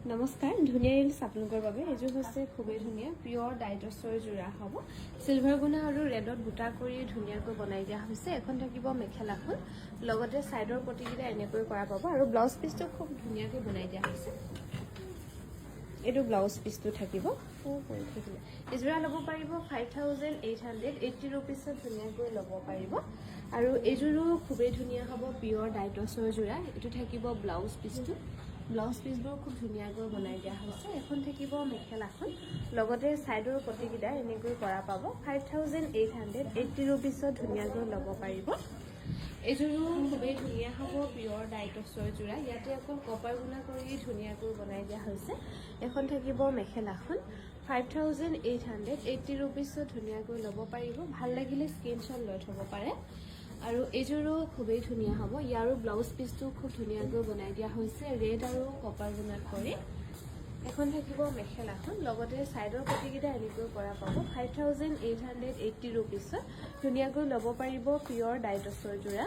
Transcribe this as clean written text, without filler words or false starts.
নমস্কাৰ ধুনীয়া ৰিলছ আপোনালোকৰ বাবে এযোৰ হৈছে খুবেই ধুনীয়া পিয়ৰ ডাইটছৰ যোৰা হ'ব সিলভাৰ গুণা আৰু ৰেডত বুটা কৰি ধুনীয়াকৈ বনাই দিয়া হৈছে এখন থাকিব মেখেলাখন লগতে সাইডৰ পটিকিটা এনেকৈ কৰা পাব আৰু ব্লাউজ পিসটো খুব ধুনীয়াকৈ বনাই দিয়া হৈছে এটো ব্লাউজ পিসটো থাকিব এযোৰা ল'ব পাৰিব 5880 रुपीसত ধুনীয়াকৈ ল'ব পাৰিব আৰু এযোৰো খুবেই ধুনীয়া হ'ব পিয়ৰ ডাইটছৰ যোৰা এটো থাকিব ব্লাউজ পিসটো ব্লাউজ পিসবোৰ খুব ধুনীয়াকৈ বনাই দিয়া হৈছে এখন থাকিব মেখেলাখন লগতে সাইডৰ পটিকিটা এনেকৈ কৰা পাব 5880 रुपीसত ধুনীয়াকৈ ল'ব পাৰিব এযোৰো খুবেই ধুনীয়া হ'ব পিয়ৰ ডাইটছৰ যোৰা ইয়াতে আকৌ কপাৰ গুণা কৰি ধুনীয়াকৈ বনাই দিয়া হৈছে এখন থাকিব মেখেলাখন 5880 रुपीसত ধুনীয়াকৈ ল'ব পাৰিব ভাল লাগিলে স্ক্ৰিনশ্বট লৈ থব পাৰে আৰু এযোৰো খুবেই ধুনীয়া হ'ব ইয়াৰো ব্লাউজ পিসটো খুব ধুনীয়াকৈ বনাই দিয়া হৈছে ৰেড আৰু কপাৰ গুণা কৰি এখন থাকিব মেখেলাখন লগতে সাইডৰ পটিকিটা এনেকৈ কৰা পাব 5880 रुपीसত ধুনীয়াকৈ ল'ব পাৰিব পিয়ৰ ডাইটছৰ যোৰা